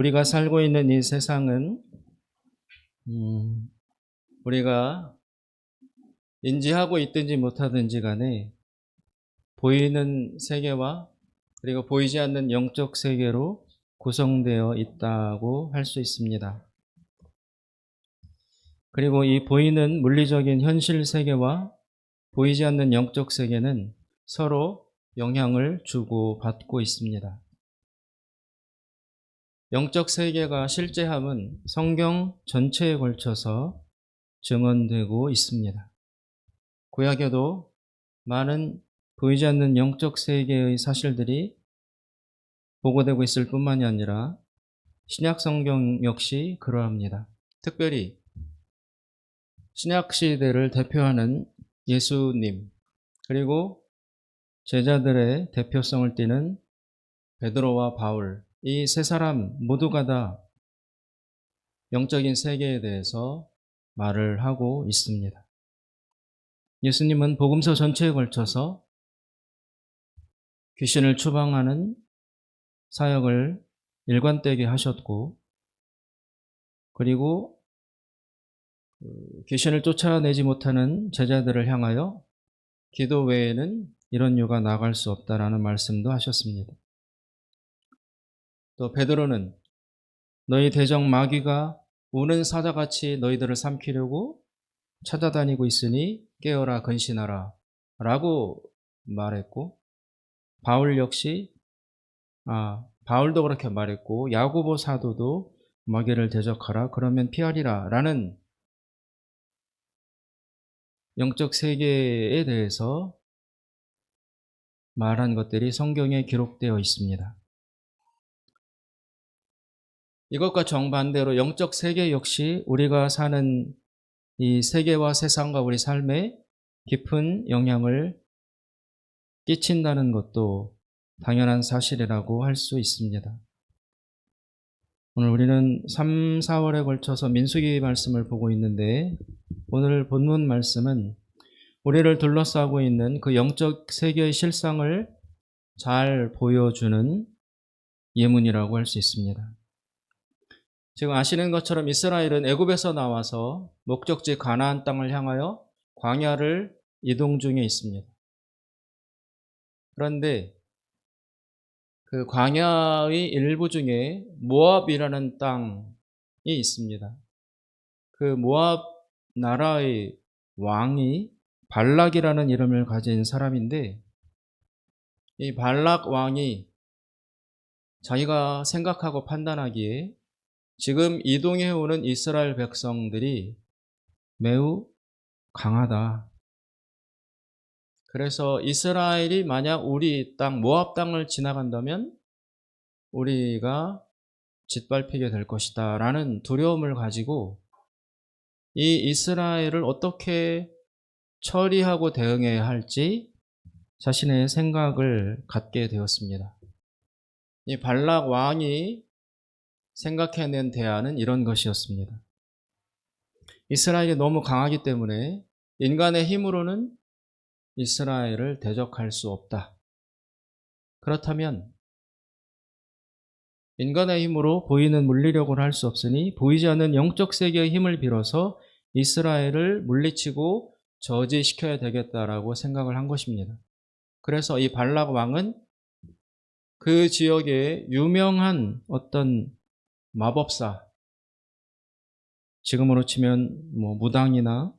우리가 살고 있는 이 세상은 우리가 인지하고 있든지 못하든지 간에 보이는 세계와 그리고 보이지 않는 영적 세계로 구성되어 있다고 할 수 있습니다. 그리고 이 보이는 물리적인 현실 세계와 보이지 않는 영적 세계는 서로 영향을 주고받고 있습니다. 영적 세계가 실제함은 성경 전체에 걸쳐서 증언되고 있습니다. 구약에도 많은 보이지 않는 영적 세계의 사실들이 보고되고 있을 뿐만이 아니라 신약 성경 역시 그러합니다. 특별히 신약 시대를 대표하는 예수님, 그리고 제자들의 대표성을 띠는 베드로와 바울, 이 세 사람 모두가 다 영적인 세계에 대해서 말을 하고 있습니다. 예수님은 복음서 전체에 걸쳐서 귀신을 추방하는 사역을 일관되게 하셨고, 그리고 귀신을 쫓아내지 못하는 제자들을 향하여 기도 외에는 이런 유가 나갈 수 없다라는 말씀도 하셨습니다. 또 베드로는 너희 대적 마귀가 우는 사자같이 너희들을 삼키려고 찾아다니고 있으니 깨어라 근신하라 라고 말했고, 바울 역시 바울도 그렇게 말했고, 야고보 사도도 마귀를 대적하라 그러면 피하리라 라는 영적 세계에 대해서 말한 것들이 성경에 기록되어 있습니다. 이것과 정반대로 영적 세계 역시 우리가 사는 이 세계와 세상과 우리 삶에 깊은 영향을 끼친다는 것도 당연한 사실이라고 할 수 있습니다. 오늘 우리는 3, 4월에 걸쳐서 민수기 말씀을 보고 있는데, 오늘 본문 말씀은 우리를 둘러싸고 있는 그 영적 세계의 실상을 잘 보여주는 예문이라고 할 수 있습니다. 지금 아시는 것처럼 이스라엘은 애굽에서 나와서 목적지 가나안 땅을 향하여 광야를 이동 중에 있습니다. 그런데 그 광야의 일부 중에 모압이라는 땅이 있습니다. 그 모압 나라의 왕이 발락이라는 이름을 가진 사람인데, 이 발락 왕이 자기가 생각하고 판단하기에 지금 이동해 오는 이스라엘 백성들이 매우 강하다. 그래서 이스라엘이 만약 우리 땅 모압 땅을 지나간다면 우리가 짓밟히게 될 것이다 라는 두려움을 가지고 이 이스라엘을 어떻게 처리하고 대응해야 할지 자신의 생각을 갖게 되었습니다. 이 발락 왕이 생각해낸 대안은 이런 것이었습니다. 이스라엘이 너무 강하기 때문에 인간의 힘으로는 이스라엘을 대적할 수 없다. 그렇다면 인간의 힘으로 보이는 물리력으로 할 수 없으니 보이지 않는 영적 세계의 힘을 빌어서 이스라엘을 물리치고 저지시켜야 되겠다라고 생각을 한 것입니다. 그래서 이 발락 왕은 그 지역에 유명한 어떤 마법사, 지금으로 치면 무당이나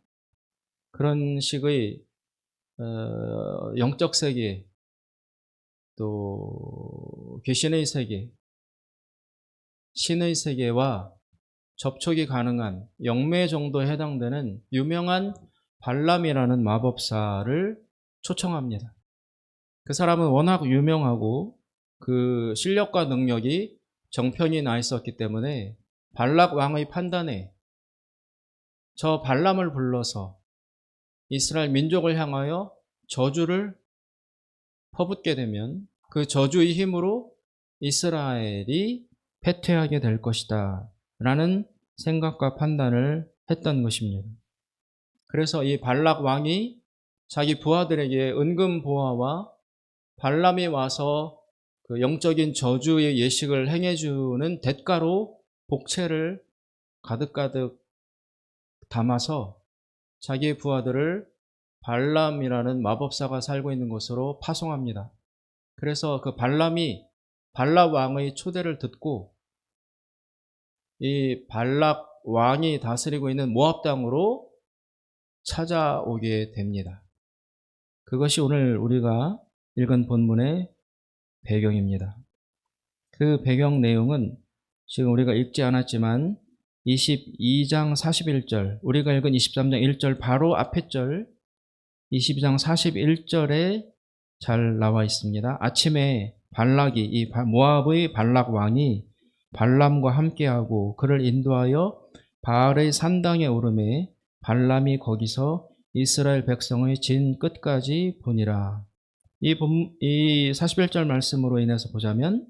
그런 식의 영적 세계, 또 귀신의 세계, 신의 세계와 접촉이 가능한 영매 정도에 해당되는 유명한 발람이라는 마법사를 초청합니다. 그 사람은 워낙 유명하고 그 실력과 능력이 정편이 나 있었기 때문에 발락 왕의 판단에 저 발람을 불러서 이스라엘 민족을 향하여 저주를 퍼붓게 되면 그 저주의 힘으로 이스라엘이 패퇴하게 될 것이다 라는 생각과 판단을 했던 것입니다. 그래서 이 발락 왕이 자기 부하들에게 은금 보화와 발람이 와서 그 영적인 저주의 예식을 행해주는 대가로 복채를 가득가득 담아서 자기의 부하들을 발람이라는 마법사가 살고 있는 곳으로 파송합니다. 그래서 그 발람이 발락 왕의 초대를 듣고 이 발락 왕이 다스리고 있는 모압 땅으로 찾아오게 됩니다. 그것이 오늘 우리가 읽은 본문의 배경입니다. 그 배경 내용은 지금 우리가 읽지 않았지만 22장 41절, 우리가 읽은 23장 1절 바로 앞에 절 22장 41절에 잘 나와 있습니다. 아침에 발락이, 이 모압의 발락 왕이 발람과 함께하고 그를 인도하여 바알의 산당에 오르매 발람이 거기서 이스라엘 백성의 진 끝까지 보니라. 이 41절 말씀으로 인해서 보자면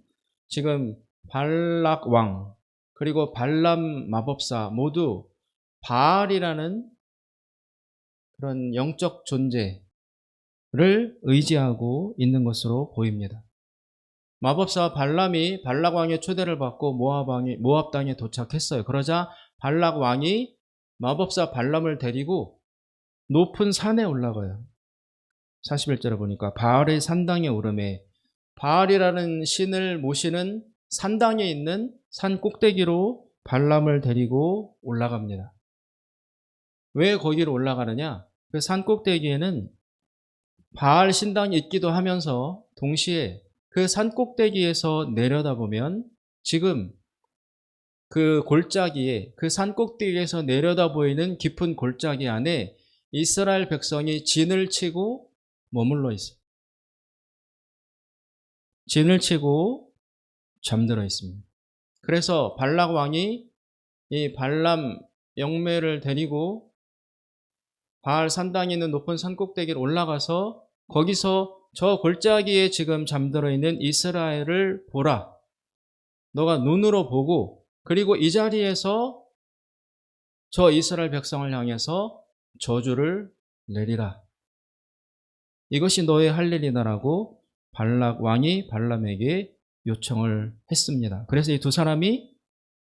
지금 발락 왕 그리고 발람 마법사 모두 바알이라는 그런 영적 존재를 의지하고 있는 것으로 보입니다. 마법사 발람이 발락 왕의 초대를 받고 모압 땅에 도착했어요. 그러자 발락 왕이 마법사 발람을 데리고 높은 산에 올라가요. 41절에 보니까 바알의 산당에 오르매, 바알이라는 신을 모시는 산당에 있는 산 꼭대기로 발람을 데리고 올라갑니다. 왜 거기로 올라가느냐? 그 산 꼭대기에는 바알 신당이 있기도 하면서 동시에 그 산 꼭대기에서 내려다보면 지금 그 골짜기에, 그 산 꼭대기에서 내려다 보이는 깊은 골짜기 안에 이스라엘 백성이 진을 치고 머물러 있어요. 진을 치고 잠들어 있습니다. 그래서 발락 왕이 이 발람 영매를 데리고 바알 산당에 있는 높은 산 꼭대기를 올라가서 거기서 저 골짜기에 지금 잠들어 있는 이스라엘을 보라. 너가 눈으로 보고 그리고 이 자리에서 저 이스라엘 백성을 향해서 저주를 내리라. 이것이 너의 할 일이다라고 발락 왕이 발람에게 요청을 했습니다. 그래서 이 두 사람이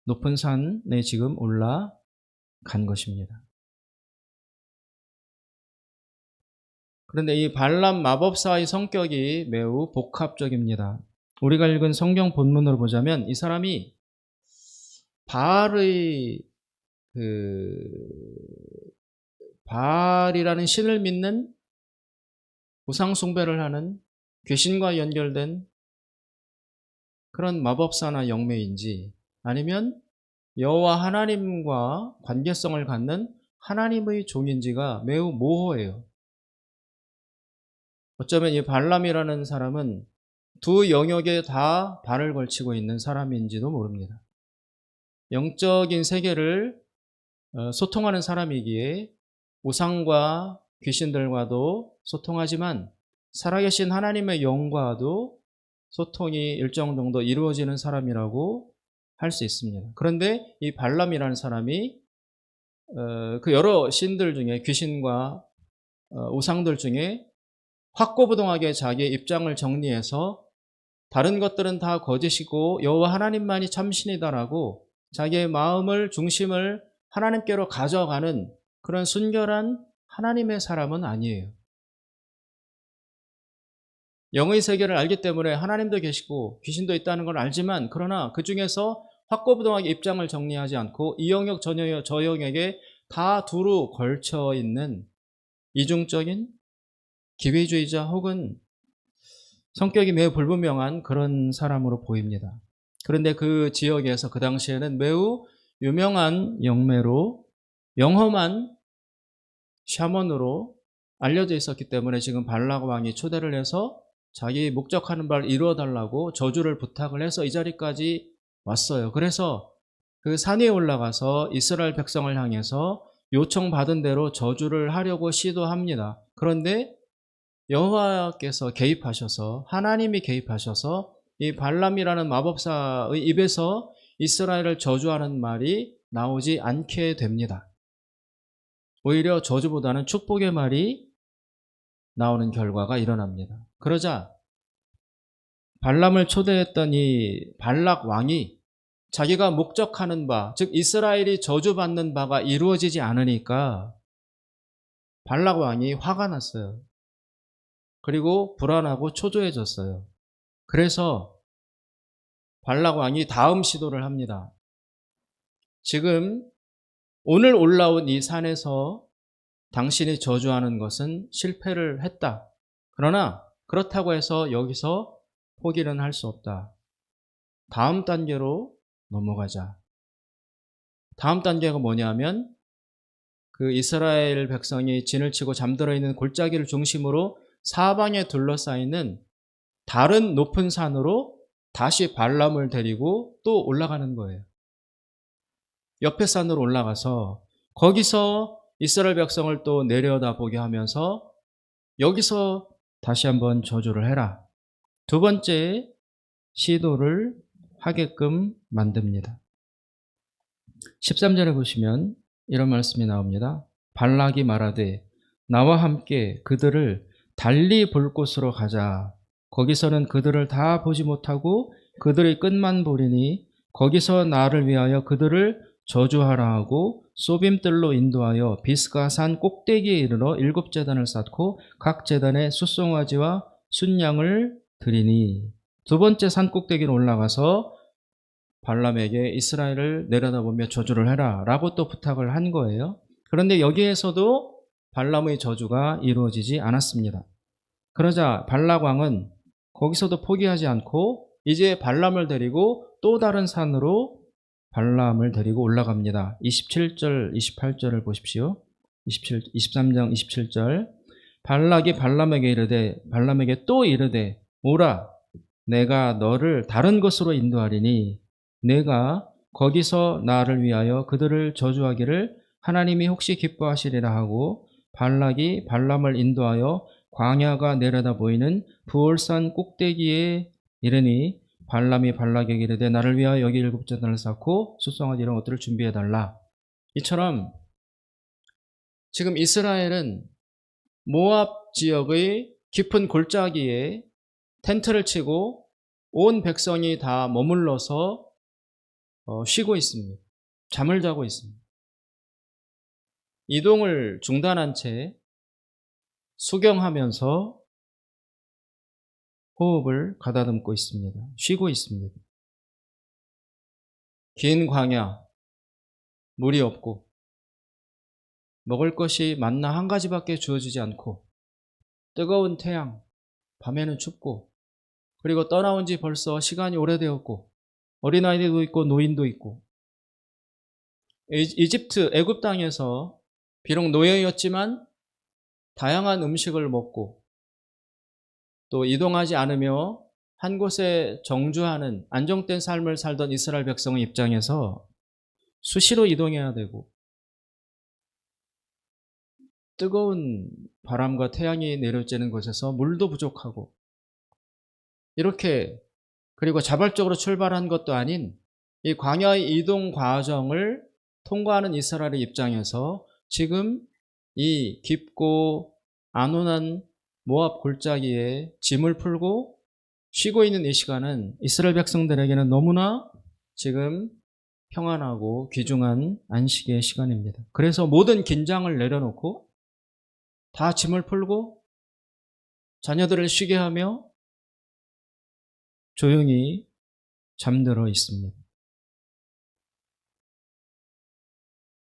높은 산에 지금 올라간 것입니다. 그런데 이 발람 마법사의 성격이 매우 복합적입니다. 우리가 읽은 성경 본문으로 보자면 이 사람이 바알이라는 신을 믿는 우상 숭배를 하는 귀신과 연결된 그런 마법사나 영매인지 아니면 여호와 하나님과 관계성을 갖는 하나님의 종인지가 매우 모호해요. 어쩌면 이 발람이라는 사람은 두 영역에 다 발을 걸치고 있는 사람인지도 모릅니다. 영적인 세계를 소통하는 사람이기에 우상과 귀신들과도 소통하지만 살아계신 하나님의 영과도 소통이 일정 정도 이루어지는 사람이라고 할 수 있습니다. 그런데 이 발람이라는 사람이 그 여러 신들 중에 귀신과 우상들 중에 확고부동하게 자기의 입장을 정리해서 다른 것들은 다 거짓이고 여호와 하나님만이 참신이다라고 자기의 마음을 중심을 하나님께로 가져가는 그런 순결한 하나님의 사람은 아니에요. 영의 세계를 알기 때문에 하나님도 계시고 귀신도 있다는 걸 알지만 그러나 그 중에서 확고부동하게 입장을 정리하지 않고 이 영역 저 영역에 다 두루 걸쳐 있는 이중적인 기회주의자 혹은 성격이 매우 불분명한 그런 사람으로 보입니다. 그런데 그 지역에서 그 당시에는 매우 유명한 영매로 영험한 샤먼으로 알려져 있었기 때문에 지금 발락 왕이 초대를 해서 자기 목적하는 바를 이루어달라고 저주를 부탁을 해서 이 자리까지 왔어요. 그래서 그 산에 올라가서 이스라엘 백성을 향해서 요청받은 대로 저주를 하려고 시도합니다. 그런데 여호와께서 개입하셔서 하나님이 개입하셔서 이 발람이라는 마법사의 입에서 이스라엘을 저주하는 말이 나오지 않게 됩니다. 오히려 저주보다는 축복의 말이 나오는 결과가 일어납니다. 그러자 발람을 초대했던 이 발락 왕이 자기가 목적하는 바, 즉 이스라엘이 저주받는 바가 이루어지지 않으니까 발락 왕이 화가 났어요. 그리고 불안하고 초조해졌어요. 그래서 발락 왕이 다음 시도를 합니다. 지금 오늘 올라온 이 산에서 당신이 저주하는 것은 실패를 했다. 그러나 그렇다고 해서 여기서 포기는 할 수 없다. 다음 단계로 넘어가자. 다음 단계가 뭐냐면 그 이스라엘 백성이 진을 치고 잠들어 있는 골짜기를 중심으로 사방에 둘러싸이는 다른 높은 산으로 다시 발람을 데리고 또 올라가는 거예요. 옆에 산으로 올라가서 거기서 이스라엘 백성을 또 내려다보게 하면서 여기서 다시 한번 저주를 해라. 두 번째 시도를 하게끔 만듭니다. 13절에 보시면 이런 말씀이 나옵니다. 발락이 말하되 나와 함께 그들을 달리 볼 곳으로 가자. 거기서는 그들을 다 보지 못하고 그들의 끝만 보리니 거기서 나를 위하여 그들을 저주하라 하고 소빔들로 인도하여 비스가 산 꼭대기에 이르러 7제단을 쌓고 각 제단에 숫송아지와 순양을 드리니. 두 번째 산 꼭대기로 올라가서 발람에게 이스라엘을 내려다보며 저주를 해라 라고 또 부탁을 한 거예요. 그런데 여기에서도 발람의 저주가 이루어지지 않았습니다. 그러자 발락 왕은 거기서도 포기하지 않고 이제 발람을 데리고 또 다른 산으로 발람을 데리고 올라갑니다. 27절, 28절을 보십시오. 23장 27절. 발락이 발람에게 또 이르되 오라 내가 너를 다른 곳으로 인도하리니 내가 거기서 나를 위하여 그들을 저주하기를 하나님이 혹시 기뻐하시리라 하고 발락이 발람을 인도하여 광야가 내려다 보이는 부올산 꼭대기에 이르니 발람이 발락에게 이르되 나를 위하여 여기 7제단을 쌓고 숫송아지 이런 것들을 준비해달라. 이처럼 지금 이스라엘은 모압 지역의 깊은 골짜기에 텐트를 치고 온 백성이 다 머물러서 쉬고 있습니다. 잠을 자고 있습니다. 이동을 중단한 채 수경하면서 호흡을 가다듬고 있습니다. 쉬고 있습니다. 긴 광야, 물이 없고 먹을 것이 만나 한 가지밖에 주어지지 않고 뜨거운 태양, 밤에는 춥고 그리고 떠나온 지 벌써 시간이 오래되었고 어린아이들도 있고 노인도 있고 이집트, 애굽 땅에서 비록 노예였지만 다양한 음식을 먹고 또 이동하지 않으며 한 곳에 정주하는 안정된 삶을 살던 이스라엘 백성의 입장에서 수시로 이동해야 되고 뜨거운 바람과 태양이 내려쬐는 곳에서 물도 부족하고 이렇게 그리고 자발적으로 출발한 것도 아닌 이 광야의 이동 과정을 통과하는 이스라엘의 입장에서 지금 이 깊고 안온한 모압 골짜기에 짐을 풀고 쉬고 있는 이 시간은 이스라엘 백성들에게는 너무나 지금 평안하고 귀중한 안식의 시간입니다. 그래서 모든 긴장을 내려놓고 다 짐을 풀고 자녀들을 쉬게 하며 조용히 잠들어 있습니다.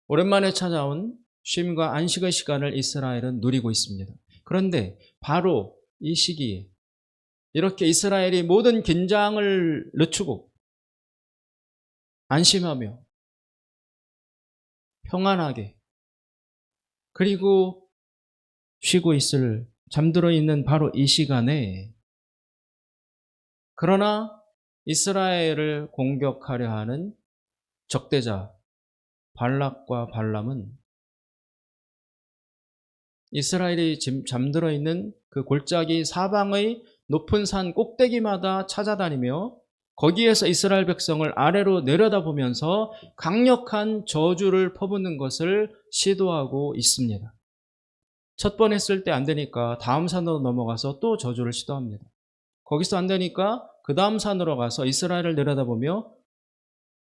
오랜만에 찾아온 쉼과 안식의 시간을 이스라엘은 누리고 있습니다. 그런데 바로 이 시기에 이렇게 이스라엘이 모든 긴장을 늦추고 안심하며 평안하게 그리고 쉬고 있을 잠들어 있는 바로 이 시간에 그러나 이스라엘을 공격하려 하는 적대자 발락과 발람은 이스라엘이 잠들어 있는 그 골짜기 사방의 높은 산 꼭대기마다 찾아다니며 거기에서 이스라엘 백성을 아래로 내려다보면서 강력한 저주를 퍼붓는 것을 시도하고 있습니다. 첫 번 했을 때 안 되니까 다음 산으로 넘어가서 또 저주를 시도합니다. 거기서 안 되니까 그 다음 산으로 가서 이스라엘을 내려다보며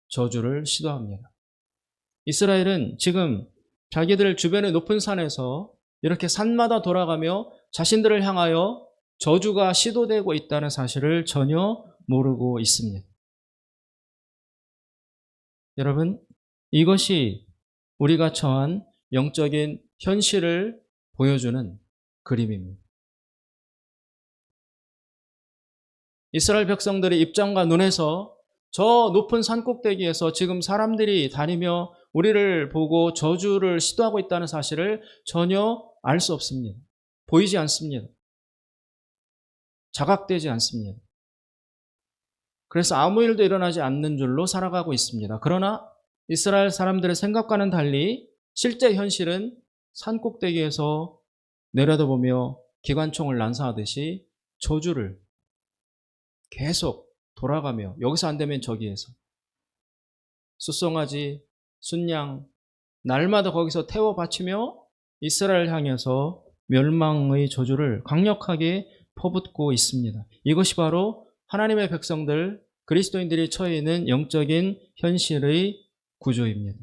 저주를 시도합니다. 이스라엘은 지금 자기들 주변의 높은 산에서 이렇게 산마다 돌아가며 자신들을 향하여 저주가 시도되고 있다는 사실을 전혀 모르고 있습니다. 여러분, 이것이 우리가 처한 영적인 현실을 보여주는 그림입니다. 이스라엘 백성들의 입장과 눈에서 저 높은 산 꼭대기에서 지금 사람들이 다니며 우리를 보고 저주를 시도하고 있다는 사실을 전혀 알 수 없습니다. 보이지 않습니다. 자각되지 않습니다. 그래서 아무 일도 일어나지 않는 줄로 살아가고 있습니다. 그러나 이스라엘 사람들의 생각과는 달리 실제 현실은 산 꼭대기에서 내려다보며 기관총을 난사하듯이 저주를 계속 돌아가며 여기서 안 되면 저기에서 숫송아지, 순양 날마다 거기서 태워 바치며 이스라엘 향해서 멸망의 저주를 강력하게 퍼붓고 있습니다. 이것이 바로 하나님의 백성들, 그리스도인들이 처해 있는 영적인 현실의 구조입니다.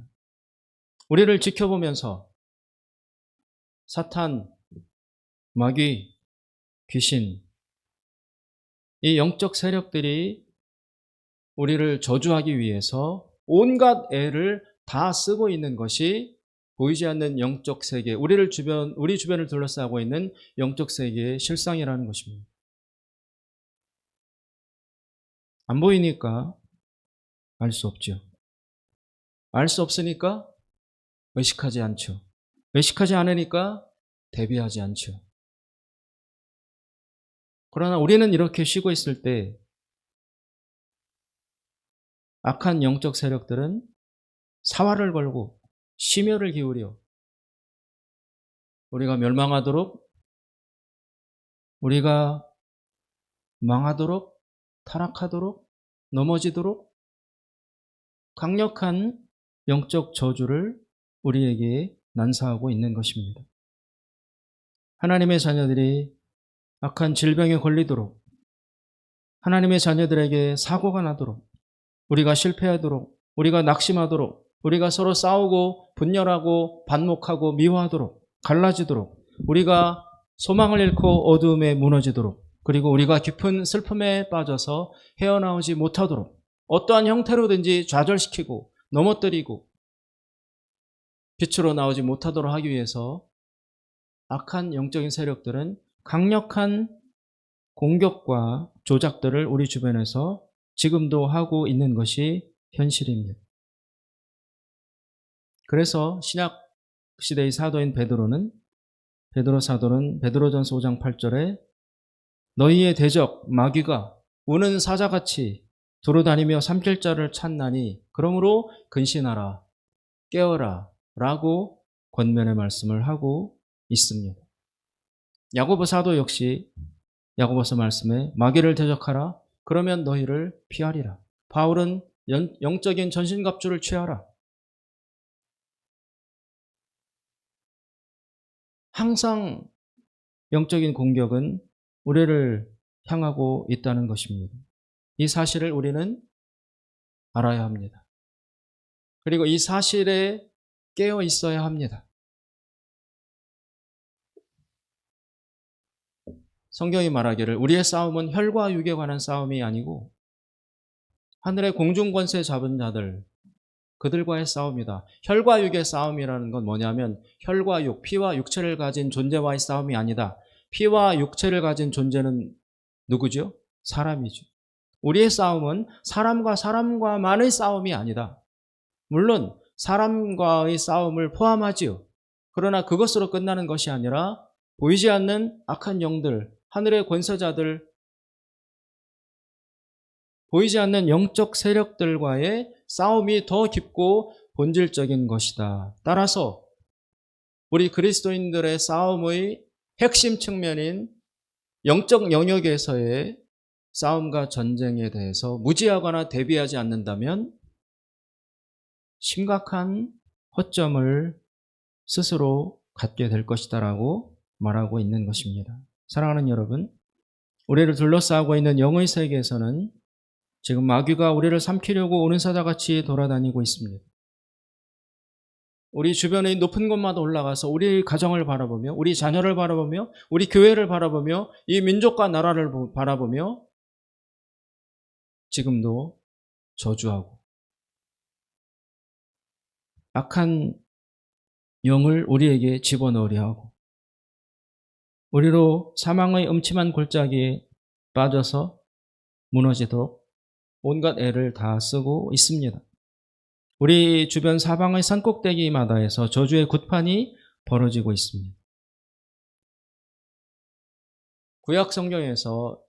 우리를 지켜보면서 사탄, 마귀, 귀신, 이 영적 세력들이 우리를 저주하기 위해서 온갖 애를 다 쓰고 있는 것이 보이지 않는 영적 세계, 우리 주변을 둘러싸고 있는 영적 세계의 실상이라는 것입니다. 안 보이니까 알 수 없죠. 알 수 없으니까 의식하지 않죠. 의식하지 않으니까 대비하지 않죠. 그러나 우리는 이렇게 쉬고 있을 때 악한 영적 세력들은 사활을 걸고 심혈을 기울여 우리가 멸망하도록, 우리가 망하도록, 타락하도록, 넘어지도록 강력한 영적 저주를 우리에게 난사하고 있는 것입니다. 하나님의 자녀들이 악한 질병에 걸리도록, 하나님의 자녀들에게 사고가 나도록, 우리가 실패하도록, 우리가 낙심하도록, 우리가 서로 싸우고 분열하고 반목하고 미워하도록, 갈라지도록, 우리가 소망을 잃고 어두움에 무너지도록, 그리고 우리가 깊은 슬픔에 빠져서 헤어나오지 못하도록 어떠한 형태로든지 좌절시키고 넘어뜨리고 빛으로 나오지 못하도록 하기 위해서 악한 영적인 세력들은 강력한 공격과 조작들을 우리 주변에서 지금도 하고 있는 것이 현실입니다. 그래서 신약 시대의 사도인 베드로 사도는 베드로전서 5장 8절에 너희의 대적 마귀가 우는 사자같이 두루다니며 삼킬 자를 찾나니 그러므로 근신하라 깨어라 라고 권면의 말씀을 하고 있습니다. 야고보 사도 역시 야고보서 말씀에 마귀를 대적하라 그러면 너희를 피하리라. 바울은 영적인 전신갑주를 취하라. 항상 영적인 공격은 우리를 향하고 있다는 것입니다. 이 사실을 우리는 알아야 합니다. 그리고 이 사실에 깨어 있어야 합니다. 성경이 말하기를 우리의 싸움은 혈과 육에 관한 싸움이 아니고 하늘의 공중권세 잡은 자들, 그들과의 싸움이다. 혈과 육의 싸움이라는 건 뭐냐면 혈과 육, 피와 육체를 가진 존재와의 싸움이 아니다. 피와 육체를 가진 존재는 누구죠? 사람이죠. 우리의 싸움은 사람과 사람과만의 싸움이 아니다. 물론 사람과의 싸움을 포함하지요. 그러나 그것으로 끝나는 것이 아니라 보이지 않는 악한 영들, 하늘의 권세자들, 보이지 않는 영적 세력들과의 싸움이 더 깊고 본질적인 것이다. 따라서 우리 그리스도인들의 싸움의 핵심 측면인 영적 영역에서의 싸움과 전쟁에 대해서 무지하거나 대비하지 않는다면 심각한 허점을 스스로 갖게 될 것이다라고 말하고 있는 것입니다. 사랑하는 여러분, 우리를 둘러싸고 있는 영의 세계에서는 지금 마귀가 우리를 삼키려고 오는 사자같이 돌아다니고 있습니다. 우리 주변의 높은 곳마다 올라가서 우리 가정을 바라보며, 우리 자녀를 바라보며, 우리 교회를 바라보며, 이 민족과 나라를 바라보며 지금도 저주하고 악한 영을 우리에게 집어넣으려 하고 우리로 사망의 음침한 골짜기에 빠져서 무너지도록 온갖 애를 다 쓰고 있습니다. 우리 주변 사방의 산꼭대기마다에서 저주의 굿판이 벌어지고 있습니다. 구약 성경에서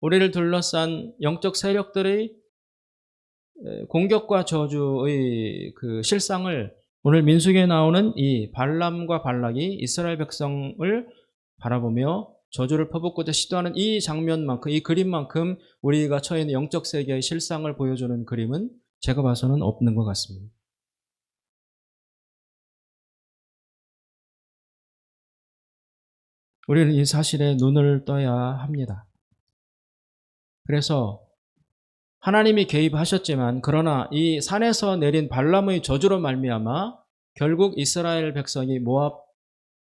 우리를 둘러싼 영적 세력들의 공격과 저주의 그 실상을 오늘 민수기에 나오는 이 발람과 발락이 이스라엘 백성을 바라보며 저주를 퍼붓고자 시도하는 이 장면만큼, 이 그림만큼 우리가 처해 있는 영적 세계의 실상을 보여주는 그림은 제가 봐서는 없는 것 같습니다. 우리는 이 사실에 눈을 떠야 합니다. 그래서 하나님이 개입하셨지만 그러나 이 산에서 내린 발람의 저주로 말미암아 결국 이스라엘 백성이 모압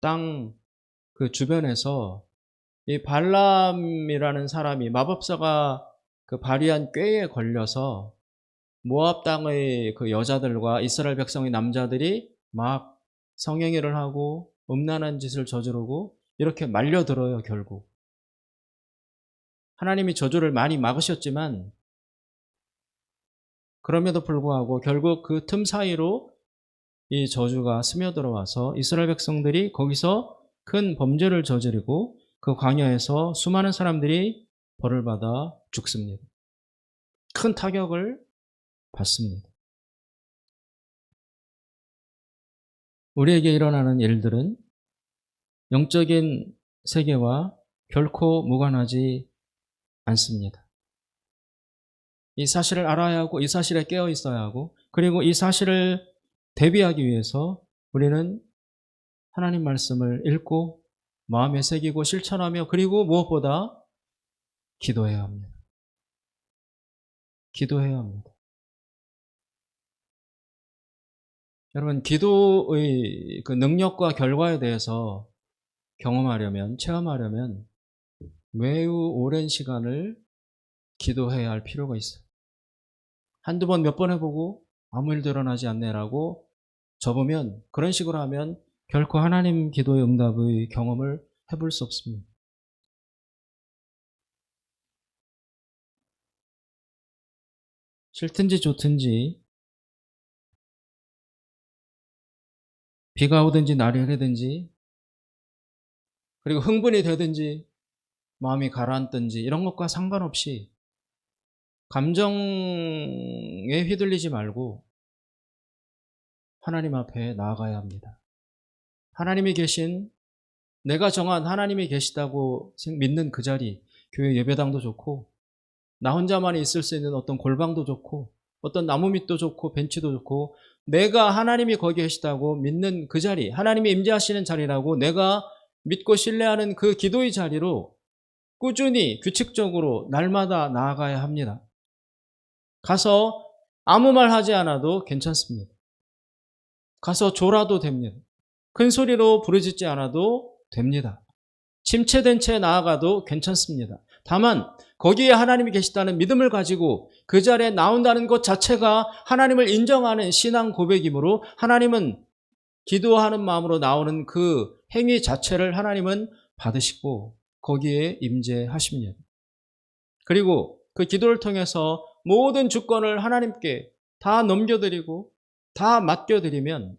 땅 그 주변에서 이 발람이라는 사람이 마법사가 그 발휘한 꾀에 걸려서 모압 땅의 그 여자들과 이스라엘 백성의 남자들이 막 성행위를 하고 음란한 짓을 저지르고 이렇게 말려들어요. 결국 하나님이 저주를 많이 막으셨지만 그럼에도 불구하고 결국 그 틈 사이로 이 저주가 스며들어와서 이스라엘 백성들이 거기서 큰 범죄를 저지르고 그 광야에서 수많은 사람들이 벌을 받아 죽습니다. 큰 타격을 받습니다. 우리에게 일어나는 일들은 영적인 세계와 결코 무관하지 않습니다. 이 사실을 알아야 하고 이 사실에 깨어 있어야 하고 그리고 이 사실을 대비하기 위해서 우리는 하나님 말씀을 읽고 마음에 새기고 실천하며 그리고 무엇보다 기도해야 합니다. 기도해야 합니다. 여러분, 기도의 그 능력과 결과에 대해서 경험하려면, 체험하려면 매우 오랜 시간을 기도해야 할 필요가 있어요. 한두 번 몇 번 해보고 아무 일도 일어나지 않네라고 접으면 그런 식으로 하면 결코 하나님 기도의 응답의 경험을 해볼 수 없습니다. 싫든지 좋든지 비가 오든지 날이 흐르든지 그리고 흥분이 되든지 마음이 가라앉든지 이런 것과 상관없이 감정에 휘둘리지 말고 하나님 앞에 나아가야 합니다. 하나님이 계신 내가 정한 하나님이 계시다고 믿는 그 자리, 교회 예배당도 좋고 나 혼자만이 있을 수 있는 어떤 골방도 좋고 어떤 나무 밑도 좋고 벤치도 좋고 내가 하나님이 거기 계시다고 믿는 그 자리, 하나님이 임재하시는 자리라고 내가 믿고 신뢰하는 그 기도의 자리로 꾸준히 규칙적으로 날마다 나아가야 합니다. 가서 아무 말 하지 않아도 괜찮습니다. 가서 졸아도 됩니다. 큰 소리로 부르짖지 않아도 됩니다. 침체된 채 나아가도 괜찮습니다. 다만 거기에 하나님이 계시다는 믿음을 가지고 그 자리에 나온다는 것 자체가 하나님을 인정하는 신앙 고백이므로 하나님은 기도하는 마음으로 나오는 그 행위 자체를 하나님은 받으시고 거기에 임재하십니다. 그리고 그 기도를 통해서 모든 주권을 하나님께 다 넘겨드리고 다 맡겨드리면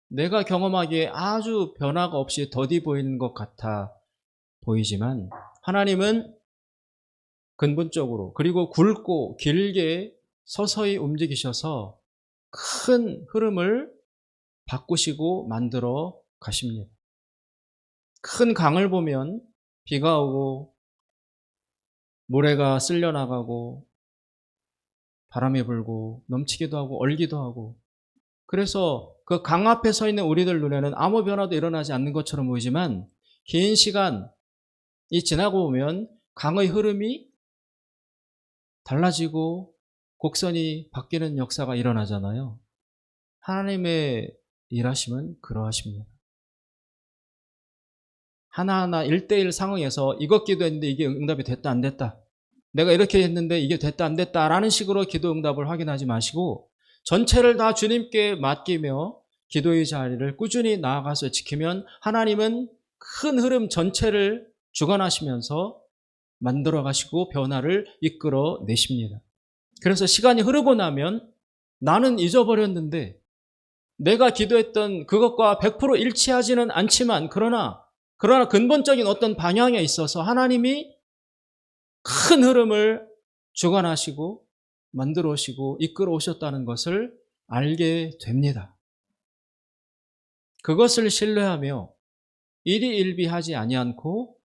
내가 경험하기에 아주 변화가 없이 더디 보이는 것 같아 보이지만 하나님은 근본적으로 그리고 굵고 길게 서서히 움직이셔서 큰 흐름을 바꾸시고 만들어 가십니다. 큰 강을 보면 비가 오고 모래가 쓸려나가고 바람이 불고 넘치기도 하고 얼기도 하고 그래서 그 강 앞에 서 있는 우리들 눈에는 아무 변화도 일어나지 않는 것처럼 보이지만 긴 시간이 지나고 보면 강의 흐름이 달라지고 곡선이 바뀌는 역사가 일어나잖아요. 하나님의 일하심은 그러하십니다. 하나하나 1대1 상황에서 이것 기도했는데 이게 응답이 됐다 안 됐다, 내가 이렇게 했는데 이게 됐다 안 됐다 라는 식으로 기도 응답을 확인하지 마시고 전체를 다 주님께 맡기며 기도의 자리를 꾸준히 나아가서 지키면 하나님은 큰 흐름 전체를 주관하시면서 만들어 가시고 변화를 이끌어 내십니다. 그래서 시간이 흐르고 나면 나는 잊어버렸는데 내가 기도했던 그것과 100% 일치하지는 않지만 그러나 근본적인 어떤 방향에 있어서 하나님이 큰 흐름을 주관하시고 만들어 오시고 이끌어 오셨다는 것을 알게 됩니다. 그것을 신뢰하며 일희일비하지 아니않고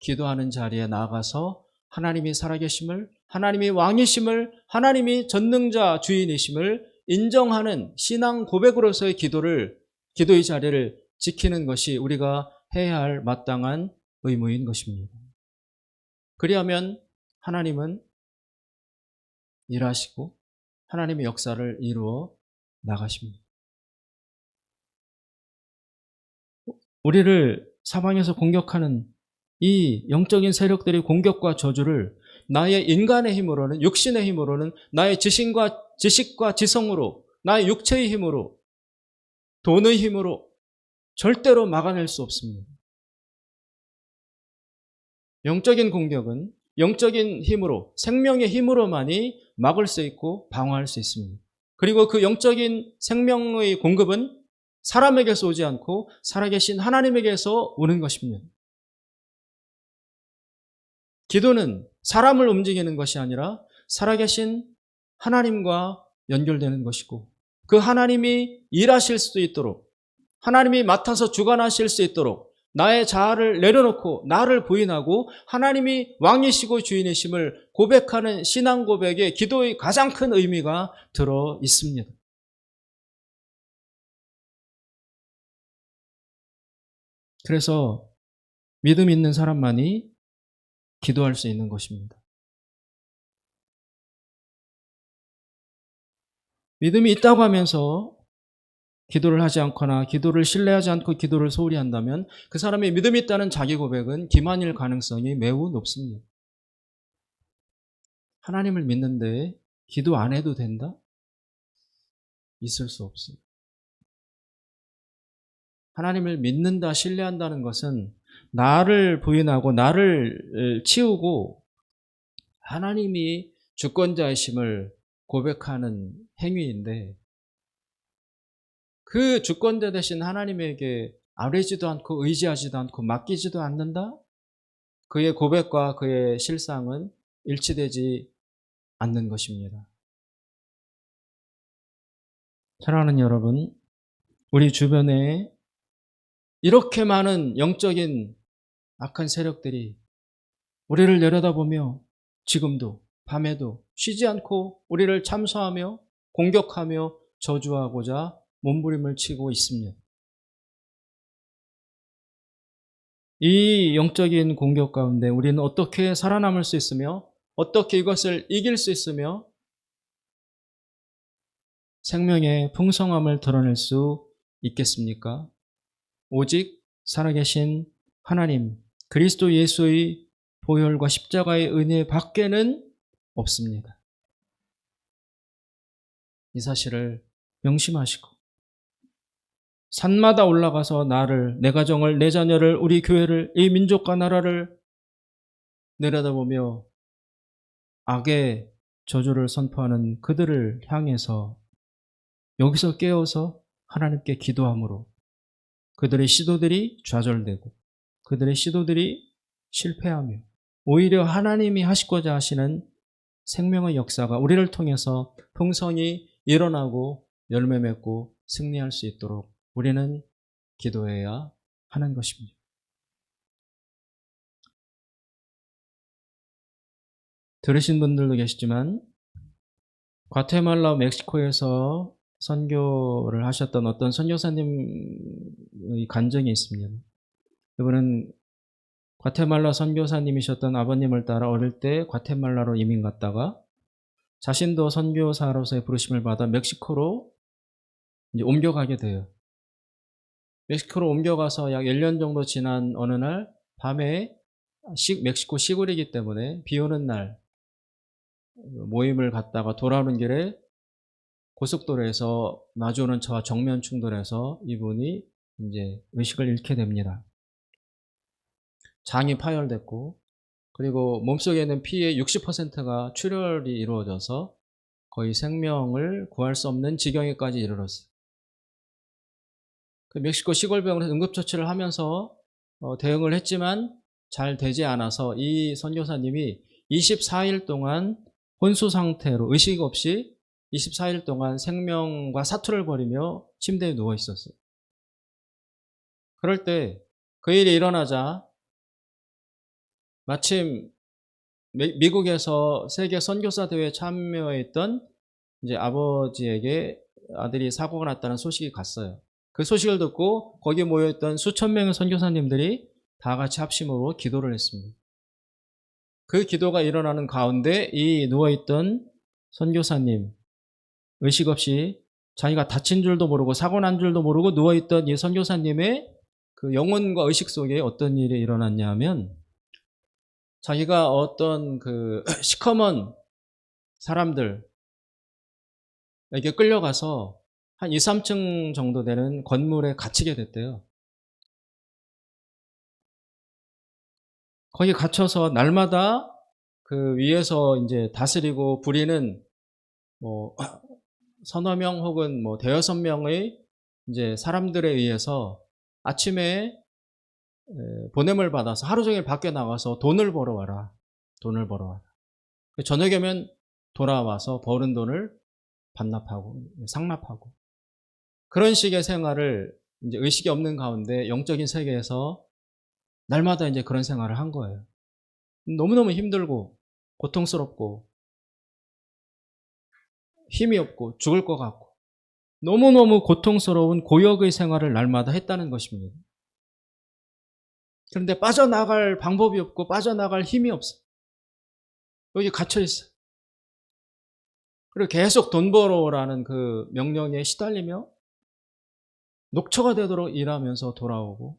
기도하는 자리에 나아가서 하나님이 살아계심을, 하나님이 왕이심을, 하나님이 전능자 주인이심을 인정하는 신앙 고백으로서의 기도의 자리를 지키는 것이 우리가 해야 할 마땅한 의무인 것입니다. 그리하면 하나님은 일하시고 하나님의 역사를 이루어 나가십니다. 우리를 사방에서 공격하는 이 영적인 세력들의 공격과 저주를 나의 인간의 힘으로는, 육신의 힘으로는, 나의 지식과 지성으로, 나의 육체의 힘으로, 돈의 힘으로 절대로 막아낼 수 없습니다. 영적인 공격은 영적인 힘으로, 생명의 힘으로만이 막을 수 있고 방어할 수 있습니다. 그리고 그 영적인 생명의 공급은 사람에게서 오지 않고 살아계신 하나님에게서 오는 것입니다. 기도는 사람을 움직이는 것이 아니라 살아계신 하나님과 연결되는 것이고 그 하나님이 일하실 수 있도록, 하나님이 맡아서 주관하실 수 있도록 나의 자아를 내려놓고 나를 부인하고 하나님이 왕이시고 주인이심을 고백하는 신앙 고백에 기도의 가장 큰 의미가 들어 있습니다. 그래서 믿음 있는 사람만이 기도할 수 있는 것입니다. 믿음이 있다고 하면서 기도를 하지 않거나 기도를 신뢰하지 않고 기도를 소홀히 한다면 그 사람의 믿음이 있다는 자기 고백은 기만일 가능성이 매우 높습니다. 하나님을 믿는데 기도 안 해도 된다? 있을 수 없어요. 하나님을 믿는다, 신뢰한다는 것은 나를 부인하고 나를 치우고 하나님이 주권자이심을 고백하는 행위인데 그 주권자 되신 하나님에게 아뢰지도 않고 의지하지도 않고 맡기지도 않는다? 그의 고백과 그의 실상은 일치되지 않는 것입니다. 사랑하는 여러분, 우리 주변에 이렇게 많은 영적인 악한 세력들이 우리를 내려다보며 지금도 밤에도 쉬지 않고 우리를 참소하며 공격하며 저주하고자 몸부림을 치고 있습니다. 이 영적인 공격 가운데 우리는 어떻게 살아남을 수 있으며 어떻게 이것을 이길 수 있으며 생명의 풍성함을 드러낼 수 있겠습니까? 오직 살아계신 하나님, 그리스도 예수의 보혈과 십자가의 은혜 밖에는 없습니다. 이 사실을 명심하시고 산마다 올라가서 나를, 내 가정을, 내 자녀를, 우리 교회를, 이 민족과 나라를 내려다보며 악의 저주를 선포하는 그들을 향해서 여기서 깨어서 하나님께 기도함으로 그들의 시도들이 좌절되고 그들의 시도들이 실패하며 오히려 하나님이 하시고자 하시는 생명의 역사가 우리를 통해서 풍성히 일어나고 열매 맺고 승리할 수 있도록 우리는 기도해야 하는 것입니다. 들으신 분들도 계시지만 과테말라 멕시코에서 선교를 하셨던 어떤 선교사님의 간증이 있습니다. 이분은 과테말라 선교사님이셨던 아버님을 따라 어릴 때 과테말라로 이민 갔다가 자신도 선교사로서의 부르심을 받아 멕시코로 이제 옮겨가게 돼요. 멕시코로 옮겨가서 약 1년 정도 지난 어느 날 밤에 멕시코 시골이기 때문에 비 오는 날 모임을 갔다가 돌아오는 길에 고속도로에서 마주오는 차와 정면 충돌해서 이분이 이제 의식을 잃게 됩니다. 장이 파열됐고, 그리고 몸속에 있는 피의 60%가 출혈이 이루어져서 거의 생명을 구할 수 없는 지경에까지 이르렀어요. 그 멕시코 시골병원에서 응급처치를 하면서 대응을 했지만 잘 되지 않아서 이 선교사님이 24일 동안 혼수 상태로 의식 없이 24일 동안 생명과 사투를 벌이며 침대에 누워 있었어요. 그럴 때 그 일이 일어나자 마침 미국에서 세계 선교사 대회에 참여했던 이제 아버지에게 아들이 사고가 났다는 소식이 갔어요. 그 소식을 듣고 거기 모여있던 수천 명의 선교사님들이 다 같이 합심으로 기도를 했습니다. 그 기도가 일어나는 가운데 이 누워있던 선교사님, 의식 없이 자기가 다친 줄도 모르고 사고 난 줄도 모르고 누워있던 이 선교사님의 그 영혼과 의식 속에 어떤 일이 일어났냐 하면 자기가 어떤 그 시커먼 사람들에게 끌려가서 한 2, 3층 정도 되는 건물에 갇히게 됐대요. 거기 갇혀서 날마다 그 위에서 이제 다스리고 부리는 뭐 서너 명 혹은 뭐 대여섯 명의 이제 사람들에 의해서 아침에 보냄을 받아서 하루 종일 밖에 나가서 돈을 벌어와라. 돈을 벌어와라. 저녁에면 돌아와서 벌은 돈을 반납하고 상납하고 그런 식의 생활을 이제 의식이 없는 가운데 영적인 세계에서 날마다 이제 그런 생활을 한 거예요. 너무너무 힘들고 고통스럽고 힘이 없고 죽을 것 같고 너무너무 고통스러운 고역의 생활을 날마다 했다는 것입니다. 그런데 빠져나갈 방법이 없고 빠져나갈 힘이 없어. 여기 갇혀 있어. 그리고 계속 돈 벌어라는 그 명령에 시달리며 녹초가 되도록 일하면서 돌아오고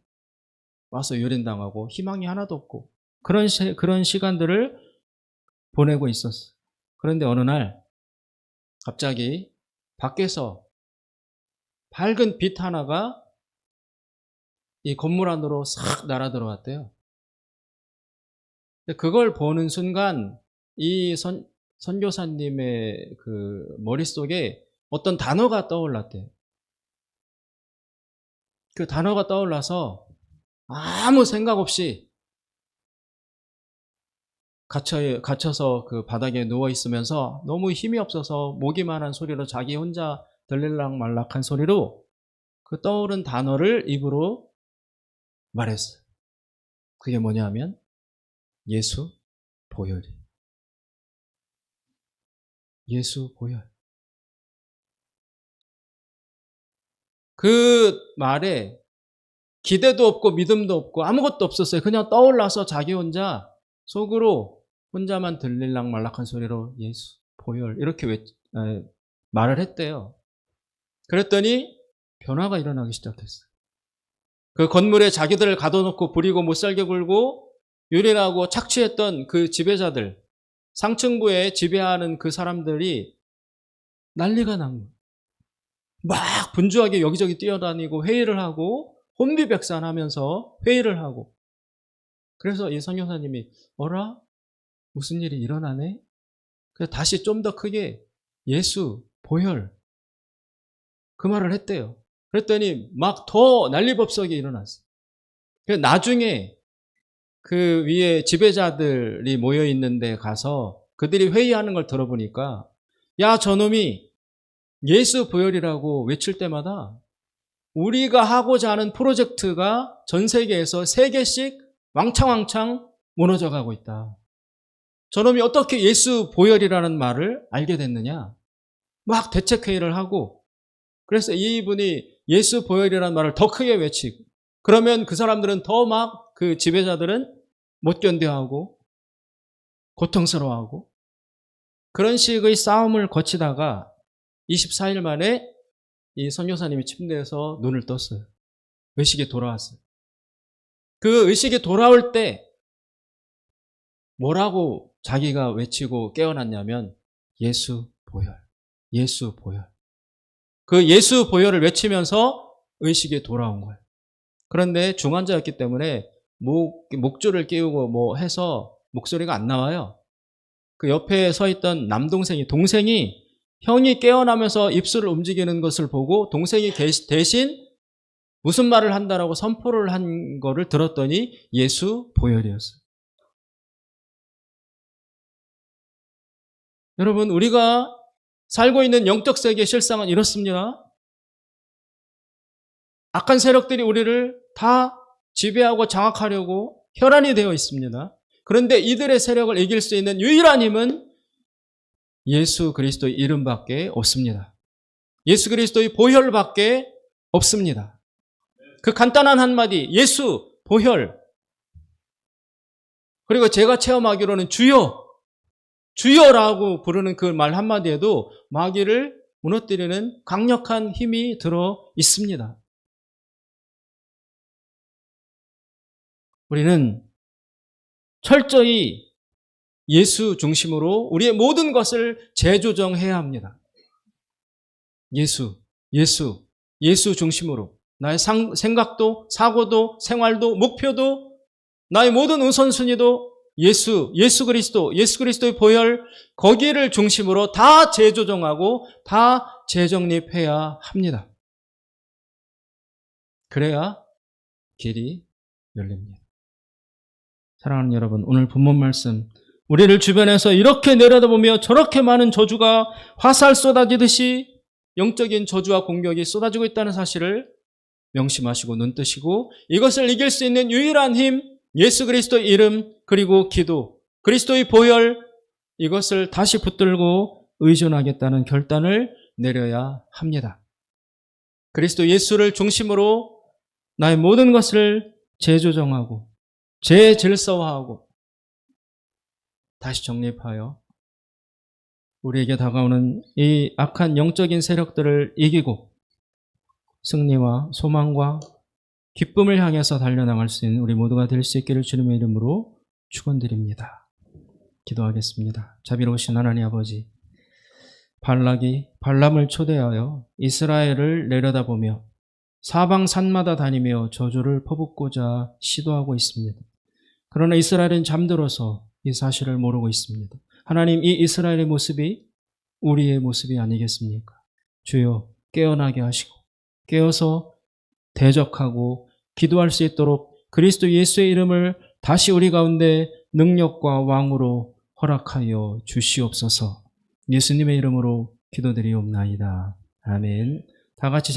와서 유린당하고 희망이 하나도 없고 그런 시간들을 보내고 있었어. 그런데 어느 날 갑자기 밖에서 밝은 빛 하나가 이 건물 안으로 싹 날아 들어왔대요. 그걸 보는 순간 이 선교사님의 그 머릿속에 어떤 단어가 떠올랐대요. 그 단어가 떠올라서 아무 생각 없이 갇혀서 그 바닥에 누워 있으면서 너무 힘이 없어서 모기만한 소리로 자기 혼자 들릴락 말락한 소리로 그 떠오른 단어를 입으로 말했어요. 그게 뭐냐면 예수 보혈이. 예수 보혈. 그 말에 기대도 없고 믿음도 없고 아무것도 없었어요. 그냥 떠올라서 자기 혼자 속으로 혼자만 들릴락 말락한 소리로 예수 보혈 이렇게 말을 했대요. 그랬더니 변화가 일어나기 시작했어요. 그 건물에 자기들을 가둬놓고 부리고 못살게 굴고 유린하고 착취했던 그 지배자들, 상층부에 지배하는 그 사람들이 난리가 난 거예요. 막 분주하게 여기저기 뛰어다니고 회의를 하고 혼비백산하면서 회의를 하고 그래서 이 선교사님이 어라? 무슨 일이 일어나네? 그래서 다시 좀 더 크게 예수, 보혈 그 말을 했대요. 그랬더니 막 더 난리법석이 일어났어요. 나중에 그 위에 지배자들이 모여 있는데 가서 그들이 회의하는 걸 들어보니까 야 저놈이 예수 보혈이라고 외칠 때마다 우리가 하고자 하는 프로젝트가 전 세계에서 3개씩 왕창왕창 무너져 가고 있다. 저놈이 어떻게 예수 보혈이라는 말을 알게 됐느냐? 막 대책회의를 하고 그래서 이분이 예수 보혈이라는 말을 더 크게 외치고 그러면 그 사람들은 더 막 그 지배자들은 못 견뎌하고 고통스러워하고 그런 식의 싸움을 거치다가 24일 만에 이 선교사님이 침대에서 눈을 떴어요. 의식이 돌아왔어요. 그 의식이 돌아올 때 뭐라고 자기가 외치고 깨어났냐면 예수 보혈, 예수 보혈. 그 예수 보혈을 외치면서 의식이 돌아온 거예요. 그런데 중환자였기 때문에 목줄을 끼우고 뭐 해서 목소리가 안 나와요. 그 옆에 서 있던 동생이 형이 깨어나면서 입술을 움직이는 것을 보고 동생이 대신 무슨 말을 한다라고 선포를 한 거를 들었더니 예수 보혈이었어요. 여러분, 우리가 살고 있는 영적 세계의 실상은 이렇습니다. 악한 세력들이 우리를 다 지배하고 장악하려고 혈안이 되어 있습니다. 그런데 이들의 세력을 이길 수 있는 유일한 힘은 예수 그리스도의 이름밖에 없습니다. 예수 그리스도의 보혈밖에 없습니다. 그 간단한 한마디, 예수, 보혈. 그리고 제가 체험하기로는 주여, 주여라고 부르는 그 말 한마디에도 마귀를 무너뜨리는 강력한 힘이 들어 있습니다. 우리는 철저히 예수 중심으로 우리의 모든 것을 재조정해야 합니다. 예수 중심으로. 나의 생각도, 사고도, 생활도, 목표도, 나의 모든 우선순위도 예수 그리스도의 보혈, 거기를 중심으로 다 재조정하고 다 재정립해야 합니다. 그래야 길이 열립니다. 사랑하는 여러분, 오늘 본문 말씀, 우리를 주변에서 이렇게 내려다보며 저렇게 많은 저주가 화살 쏟아지듯이 영적인 저주와 공격이 쏟아지고 있다는 사실을 명심하시고 눈뜨시고 이것을 이길 수 있는 유일한 힘, 예수 그리스도의 이름, 그리고 기도, 그리스도의 보혈, 이것을 다시 붙들고 의존하겠다는 결단을 내려야 합니다. 그리스도 예수를 중심으로 나의 모든 것을 재조정하고 재질서화하고 다시 정립하여 우리에게 다가오는 이 악한 영적인 세력들을 이기고 승리와 소망과 기쁨을 향해서 달려나갈 수 있는 우리 모두가 될 수 있기를 주님의 이름으로 축원드립니다. 기도하겠습니다. 자비로우신 하나님 아버지, 발람을 초대하여 이스라엘을 내려다보며 사방 산마다 다니며 저주를 퍼붓고자 시도하고 있습니다. 그러나 이스라엘은 잠들어서 이 사실을 모르고 있습니다. 하나님, 이 이스라엘의 모습이 우리의 모습이 아니겠습니까? 주여 깨어나게 하시고 깨어서 대적하고 기도할 수 있도록 그리스도 예수의 이름을 다시 우리 가운데 능력과 왕으로 허락하여 주시옵소서. 예수님의 이름으로 기도드리옵나이다. 아멘. 다 같이